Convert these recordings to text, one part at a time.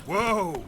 Whoa!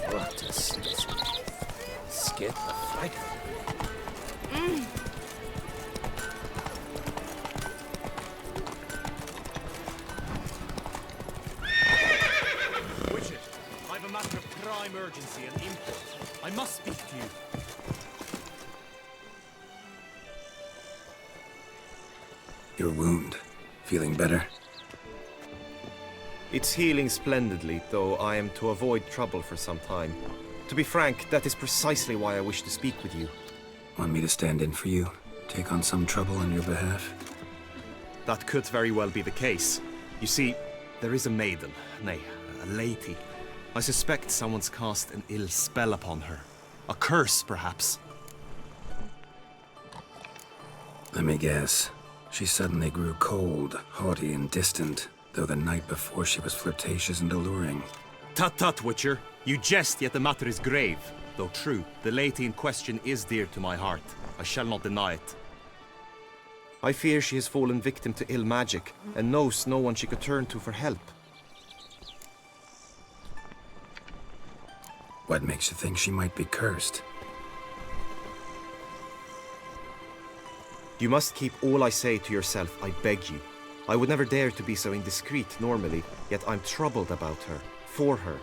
What a skit the flag. Witcher, I have a matter of prime urgency and import. I must speak to you. Your wound. Feeling better? It's healing splendidly, though I am to avoid trouble for some time. To be frank, that is precisely why I wish to speak with you. Want me to stand in for you? Take on some trouble on your behalf? That could very well be the case. You see, there is a maiden, nay, a lady. I suspect someone's cast an ill spell upon her. A curse, perhaps. Let me guess. She suddenly grew cold, haughty, and distant, though the night before she was flirtatious and alluring. Tut tut, Witcher. You jest, yet the matter is grave. Though true, the lady in question is dear to my heart. I shall not deny it. I fear she has fallen victim to ill magic, and knows no one she could turn to for help. What makes you think she might be cursed? You must keep all I say to yourself, I beg you. I would never dare to be so indiscreet normally, yet I'm troubled about her, for her.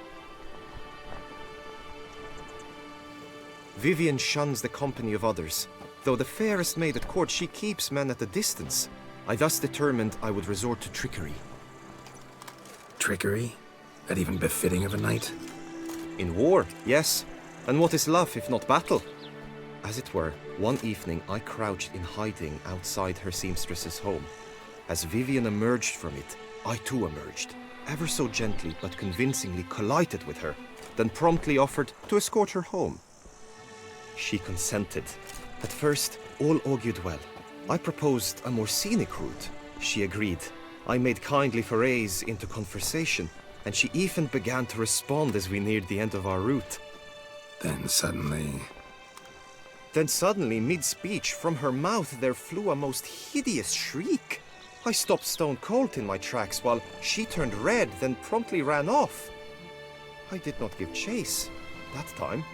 Vivienne shuns the company of others. Though the fairest maid at court, she keeps men at a distance. I thus determined I would resort to trickery. Trickery? That even befitting of a knight? In war, yes. And what is love if not battle? As it were, one evening I crouched in hiding outside her seamstress's home. As Vivienne emerged from it, I too emerged, ever so gently but convincingly collided with her, then promptly offered to escort her home. She consented. At first, all augured well. I proposed a more scenic route. She agreed. I made kindly forays into conversation, and she even began to respond as we neared the end of our route. Then suddenly, mid-speech, from her mouth there flew a most hideous shriek. I stopped stone cold in my tracks while she turned red, then promptly ran off. I did not give chase that time.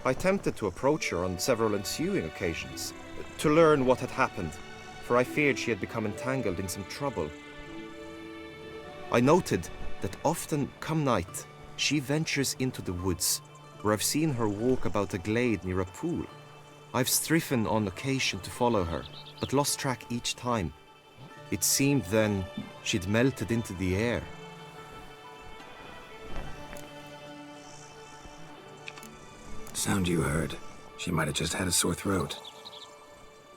I attempted to approach her on several ensuing occasions, to learn what had happened, for I feared she had become entangled in some trouble. I noted that often, come night, she ventures into the woods, where I've seen her walk about a glade near a pool. I've striven on occasion to follow her, but lost track each time. It seemed then she'd melted into the air. sound you heard. She might have just had a sore throat.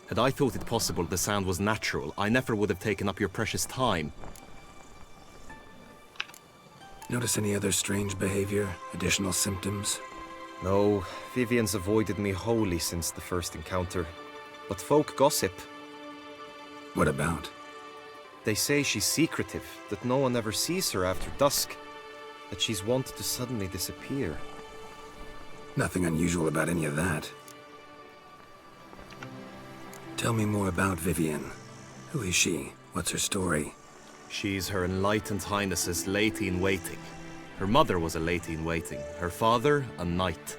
Had I thought it possible the sound was natural, I never would have taken up your precious time. Notice any other strange behavior? Additional symptoms? No, Vivienne's avoided me wholly since the first encounter. But folk gossip. What about? They say she's secretive, that no one ever sees her after dusk, that she's wont to suddenly disappear. Nothing unusual about any of that. Tell me more about Vivienne. Who is she? What's her story? She's Her Enlightened Highness's lady-in-waiting. Her mother was a lady-in-waiting, her father a knight.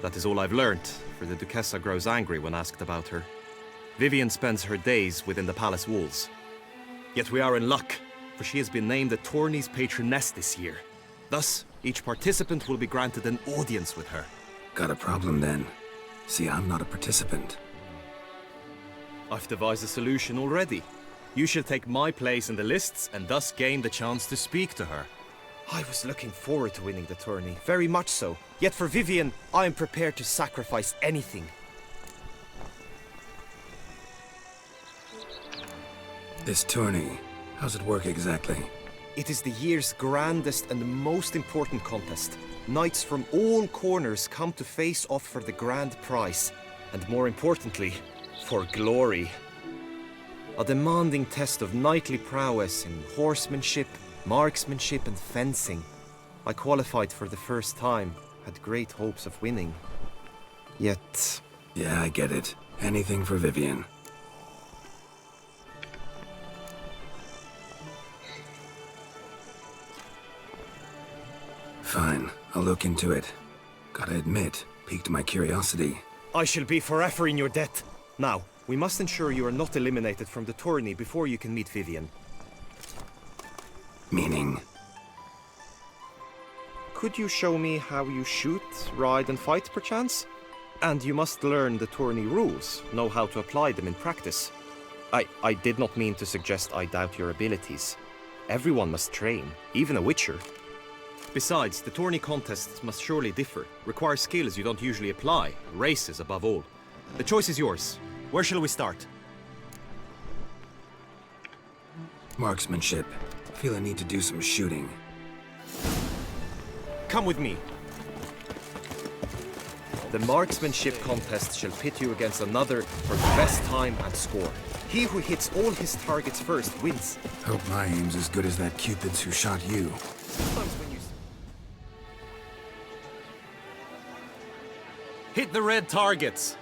That is all I've learnt, for the Duchessa grows angry when asked about her. Vivienne spends her days within the palace walls. Yet we are in luck, for she has been named the tourney's patroness this year. Thus, each participant will be granted an audience with her. Got a problem then. See, I'm not a participant. I've devised a solution already. You shall take my place in the lists and thus gain the chance to speak to her. I was looking forward to winning the tourney, very much so. Yet for Vivienne, I am prepared to sacrifice anything. This tourney, how's it work exactly? It is the year's grandest and most important contest. Knights from all corners come to face off for the grand prize, and more importantly, for glory. A demanding test of knightly prowess in horsemanship, marksmanship and fencing. I qualified for the first time, had great hopes of winning. Yet... Yeah, I get it. Anything for Vivian. Fine, I'll look into it. Gotta admit, piqued my curiosity. I shall be forever in your debt. Now, we must ensure you are not eliminated from the tourney before you can meet Vivian. Meaning? Could you show me how you shoot, ride and fight, perchance? And you must learn the tourney rules, know how to apply them in practice. I did not mean to suggest I doubt your abilities. Everyone must train, even a witcher. Besides, the tourney contests must surely differ, require skills you don't usually apply, races above all. The choice is yours. Where shall we start? Marksmanship. Feel I need to do some shooting. Come with me. The marksmanship contest shall pit you against another for the best time and score. He who hits all his targets first wins. Hope my aim's as good as that Cupid's who shot you. Sometimes when you... Hit the red targets.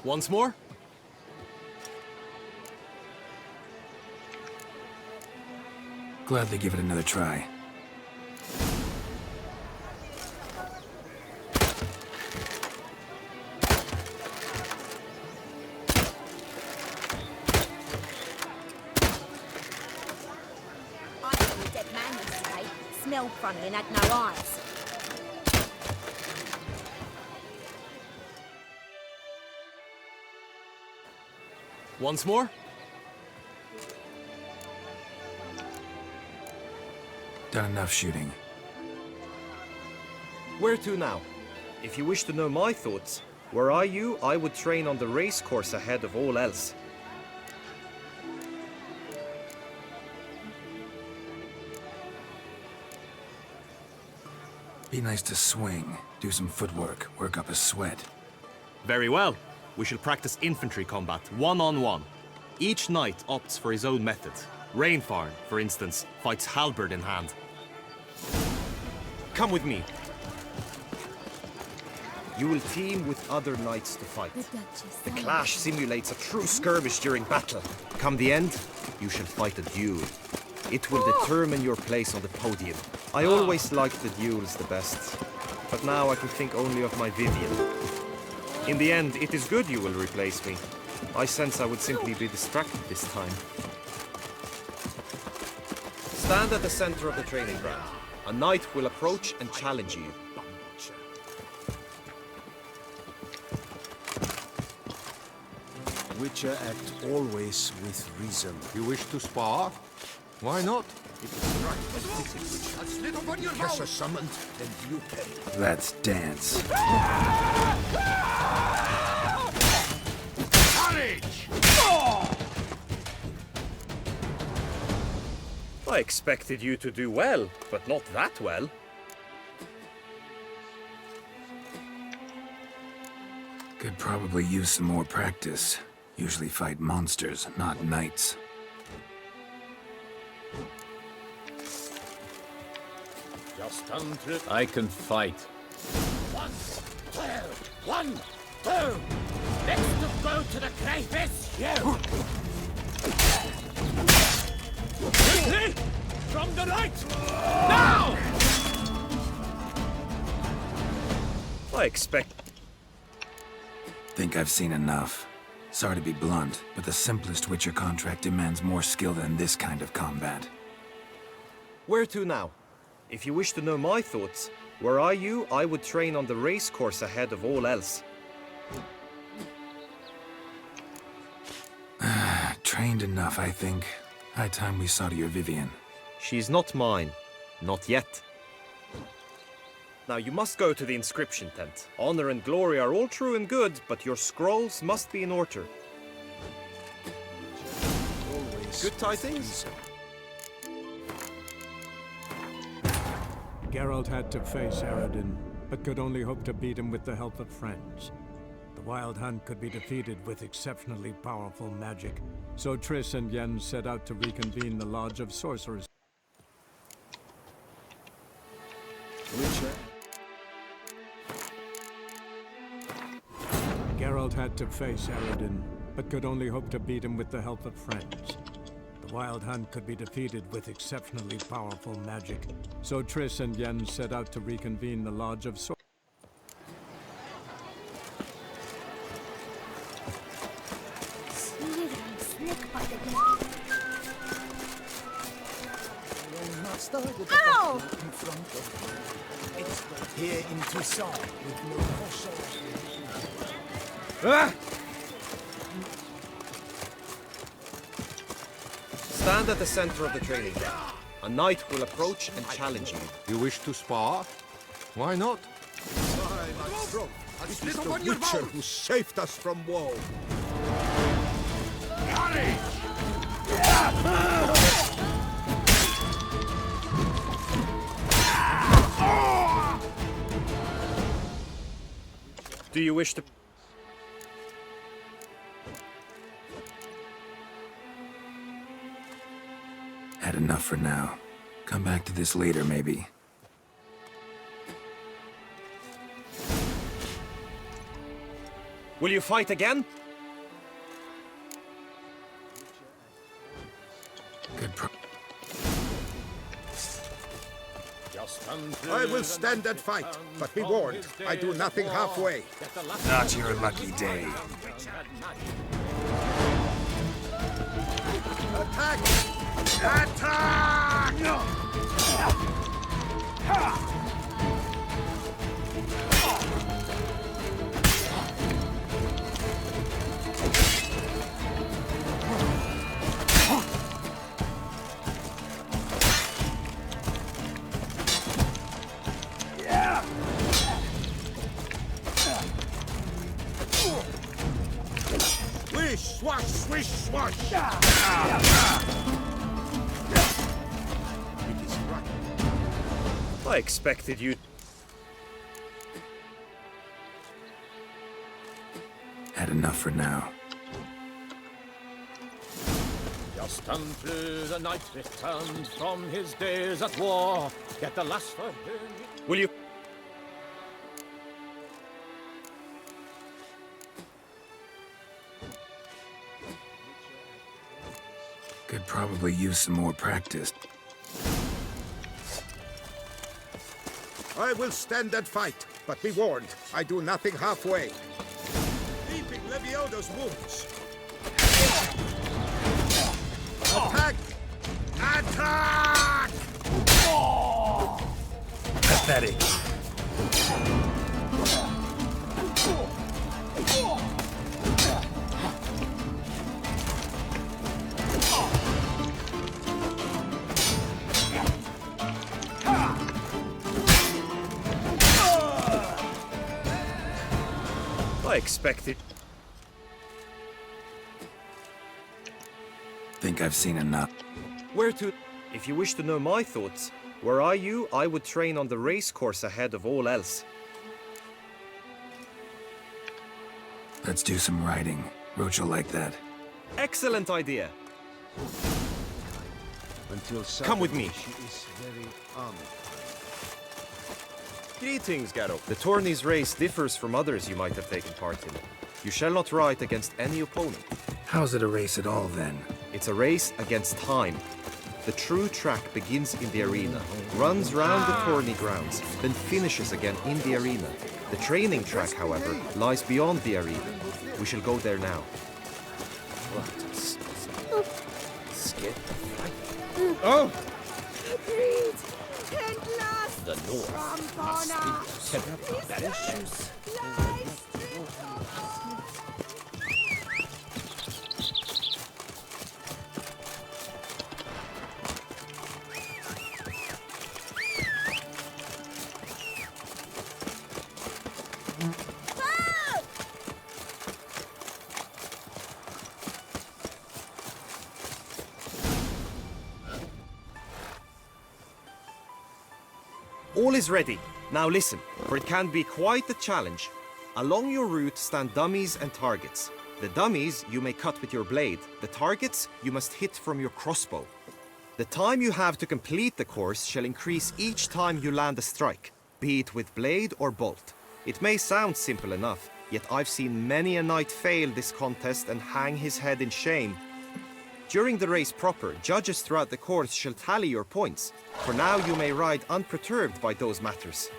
Once more. Gladly give it another try. I saw a dead man yesterday. Smelled funny and had no eyes. Once more. Done enough shooting. Where to now? If you wish to know my thoughts, were I you, I would train on the race course ahead of all else. Be nice to swing, do some footwork, work up a sweat. Very well. We shall practice infantry combat, one-on-one. Each knight opts for his own method. Rainfarn, for instance, fights halberd in hand. Come with me. You will team with other knights to fight. The clash simulates a true skirmish during battle. Come the end, you shall fight a duel. It will determine your place on the podium. I always liked the duels the best, but now I can think only of my Vivian. In the end, it is good you will replace me. I sense I would simply be distracted this time. Stand at the center of the training ground. A knight will approach and challenge you. Witcher act always with reason. You wish to spar? Why not? If it's right, Yes, are summoned, then you pay. Let's dance. Courage! I expected you to do well, but not that well. Could probably use some more practice. Usually fight monsters, not knights. I can fight. 1, 2, 1, 2. Let's go to the crayfish. Quickly! From the right! Now! I expect... Think I've seen enough. Sorry to be blunt, but the simplest Witcher contract demands more skill than this kind of combat. Where to now? If you wish to know my thoughts, were I you, I would train on the race course ahead of all else. Trained enough, I think. High time we saw to your Vivian. She's not mine. Not yet. Now you must go to the inscription tent. Honor and glory are all true and good, but your scrolls must be in order. Always Good tidings? Geralt had to face Aradin, but could only hope to beat him with the help of friends. The Wild Hunt could be defeated with exceptionally powerful magic, so Triss and Yen set out to reconvene the Lodge of Sorcerers. Witcher. Geralt had to face Aradin, but could only hope to beat him with the help of friends. The Wild Hunt could be defeated with exceptionally powerful magic, so Triss and Yen set out to reconvene the Lodge of Sorcerers. Slithering slick by the Ow! In front of me. Expert here in Toussaint with no Ah! Stand at the center of the training ground. A knight will approach and challenge you. You wish to spar? Why not? It is the Witcher who saved us from woe. Do you wish to... Had enough for now. Come back to this later, maybe. Will you fight again? Good I will stand and fight, but be warned, I do nothing halfway. Not your lucky day. Attack! Attack! Swish, swash, swish, swash! It is right. I expected you... Had enough for now. Just unto the knight returned from his days at war. Yet the last for him. Will you... Could probably use some more practice. I will stand and fight, but be warned, I do nothing halfway. Heaping Levioda's wounds. Attack! Attack! Pathetic. I expected... Think I've seen enough. Where to... If you wish to know my thoughts, were I you, I would train on the race course ahead of all else. Let's do some riding. Roach will like that. Excellent idea. Until Come with me. She is very honored. Greetings, Geralt. The tourney's race differs from others you might have taken part in. You shall not ride against any opponent. How's it a race at all, then? It's a race against time. The true track begins in the arena, runs round the tourney grounds, then finishes again in the arena. The training track, however, lies beyond the arena. We shall go there now. What a skit. Oh! Reed! Tent last! The North must be terrible. All is ready. Now listen, for it can be quite the challenge. Along your route stand dummies and targets. The dummies you may cut with your blade. The targets you must hit from your crossbow. The time you have to complete the course shall increase each time you land a strike, be it with blade or bolt. It may sound simple enough, yet I've seen many a knight fail this contest and hang his head in shame. During the race proper, judges throughout the course shall tally your points. For now you may ride unperturbed by those matters.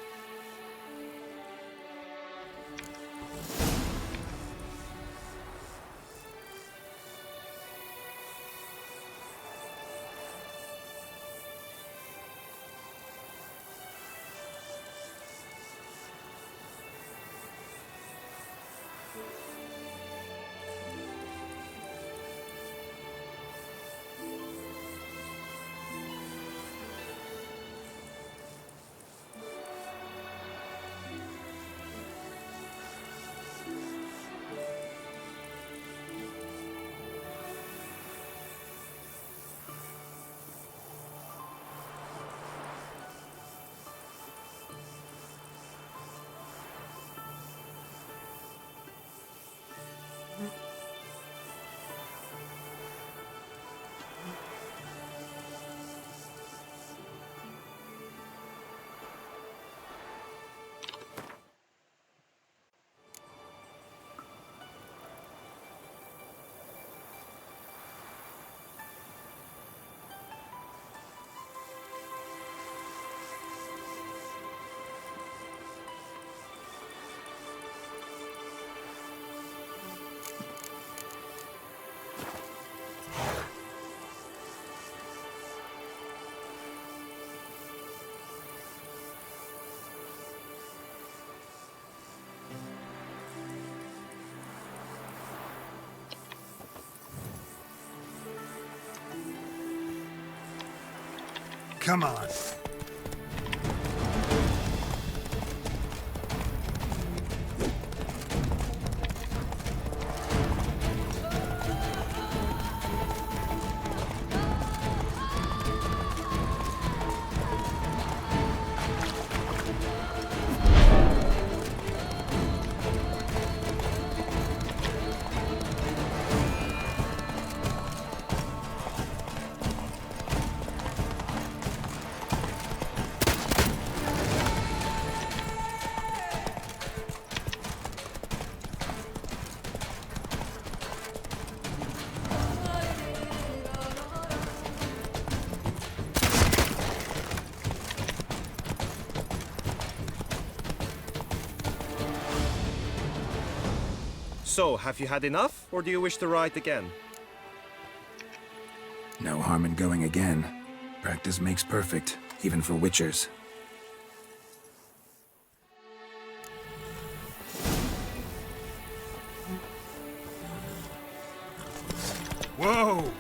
Come on. So, have you had enough, or do you wish to ride again? No harm in going again. Practice makes perfect, even for witchers. Whoa!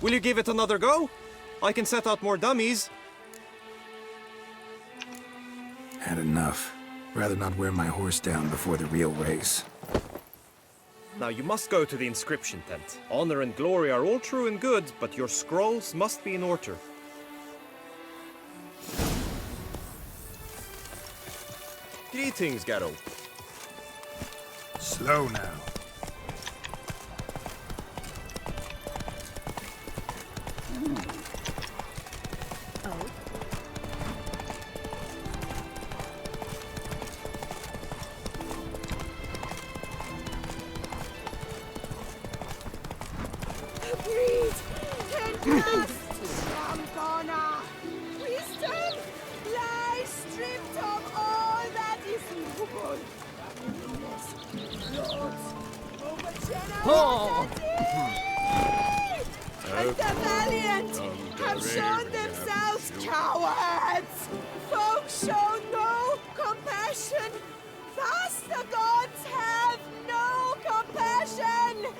Will you give it another go? I can set out more dummies. Had enough. Rather not wear my horse down before the real race. Now you must go to the inscription tent. Honor and glory are all true and good, but your scrolls must be in order. Greetings, Geralt. Slow now. And the valiant have shown themselves cowards. Folks show no compassion. Thus the gods have no compassion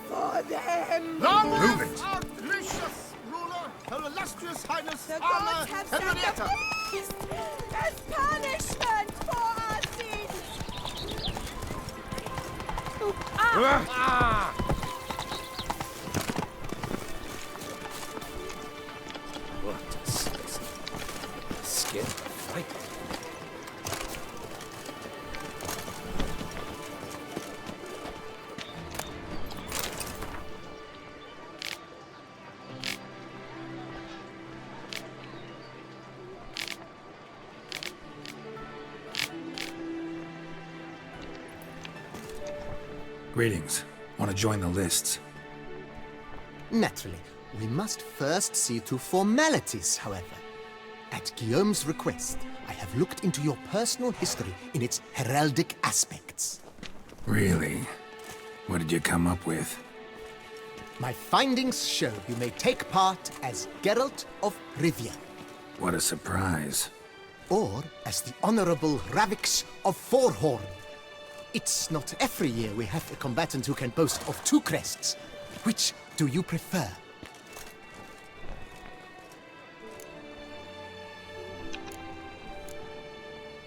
for them. Move it! Our gracious ruler, her illustrious highness, The gods have sacrificed as punishment for our sins. What a scared fight. Greetings. Want to join the lists? Naturally, we must first see to formalities, however. At Guillaume's request, I have looked into your personal history in its heraldic aspects. Really? What did you come up with? My findings show you may take part as Geralt of Rivia, What a surprise. or as the Honorable Ravix of Forhorn. It's not every year we have a combatant who can boast of 2 crests. Which do you prefer?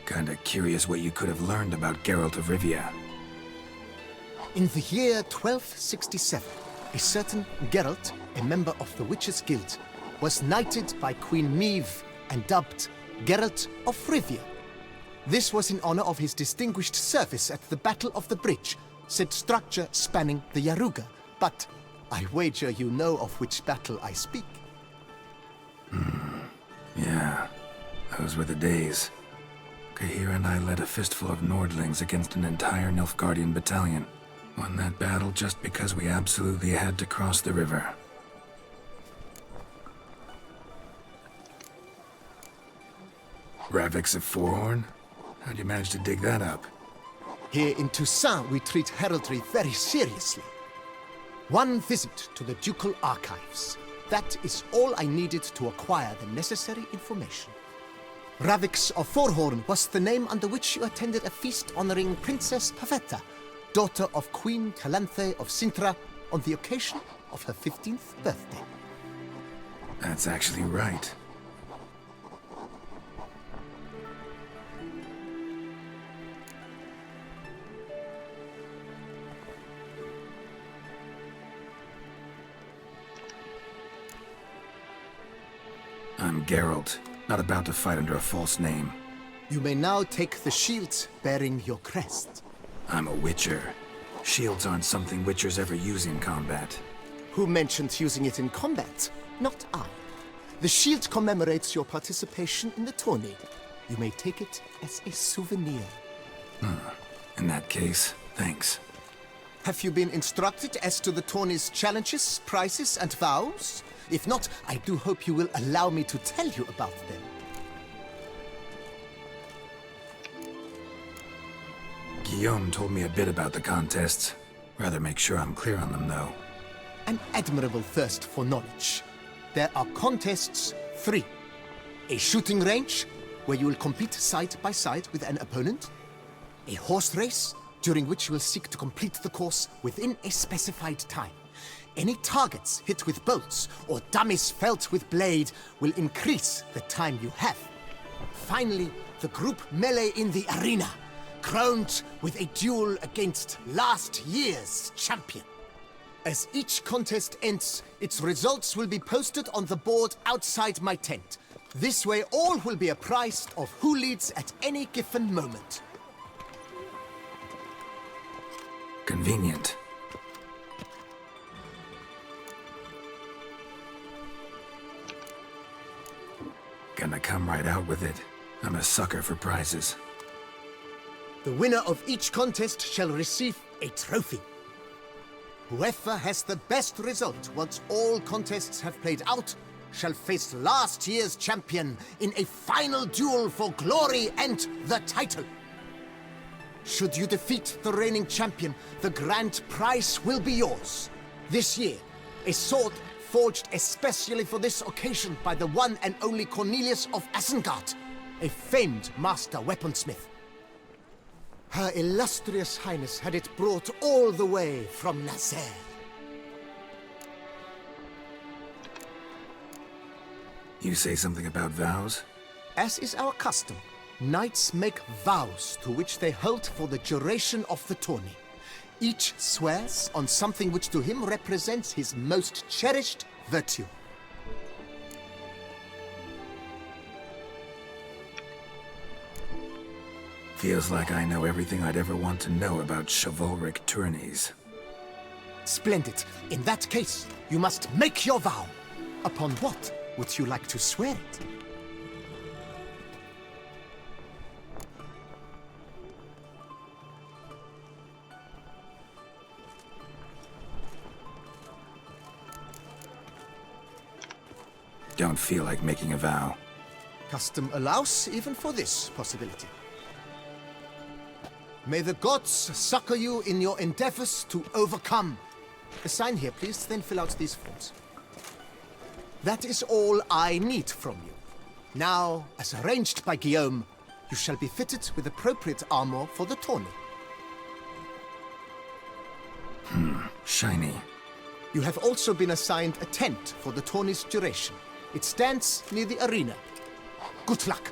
Kinda curious what you could have learned about Geralt of Rivia. In the year 1267, a certain Geralt, a member of the Witches' Guild, was knighted by Queen Meve and dubbed Geralt of Rivia. This was in honor of his distinguished service at the Battle of the Bridge, said structure spanning the Yaruga. But I wager you know of which battle I speak. Yeah, those were the days. Cahir and I led a fistful of Nordlings against an entire Nilfgaardian battalion. Won that battle just because we absolutely had to cross the river. Ravix of Forhorn? How'd you manage to dig that up? Here in Toussaint, we treat heraldry very seriously. One visit to the Ducal Archives. That is all I needed to acquire the necessary information. Ravix of Forhorn was the name under which you attended a feast honoring Princess Pavetta, daughter of Queen Calanthe of Sintra, on the occasion of her 15th birthday. That's actually right. I'm Geralt, not about to fight under a false name. You may now take the shield bearing your crest. I'm a Witcher. Shields aren't something Witchers ever use in combat. Who mentioned using it in combat? Not I. The shield commemorates your participation in the tourney. You may take it as a souvenir. In that case, thanks. Have you been instructed as to the tourney's challenges, prizes, and vows? If not, I do hope you will allow me to tell you about them. Guillaume told me a bit about the contests. Rather make sure I'm clear on them, though. An admirable thirst for knowledge. There are contests 3. A shooting range, where you will compete side by side with an opponent. A horse race, during which you will seek to complete the course within a specified time. Any targets hit with bolts or dummies felt with blade will increase the time you have. Finally, the group melee in the arena, crowned with a duel against last year's champion. As each contest ends, its results will be posted on the board outside my tent. This way all will be apprised of who leads at any given moment. Convenient. Gonna come right out with it. I'm a sucker for prizes. The winner of each contest shall receive a trophy. Whoever has the best result once all contests have played out shall face last year's champion in a final duel for glory and the title. Should you defeat the reigning champion, the grand prize will be yours. This year, a sword forged especially for this occasion by the one and only Cornelius of Asengard, a famed master weaponsmith. Her illustrious highness had it brought all the way from Nazaire. You say something about vows? As is our custom, knights make vows to which they hold for the duration of the tourney. Each swears on something which to him represents his most cherished virtue. Feels like I know everything I'd ever want to know about chivalric tourneys. Splendid. In that case, you must make your vow. Upon what would you like to swear it? Don't feel like making a vow. Custom allows even for this possibility. May the gods succor you in your endeavors to overcome. Sign here, please, then fill out these forms. That is all I need from you. Now, as arranged by Guillaume, you shall be fitted with appropriate armor for the tourney. Shiny. You have also been assigned a tent for the tourney's duration. It stands near the arena. Good luck.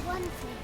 One thing.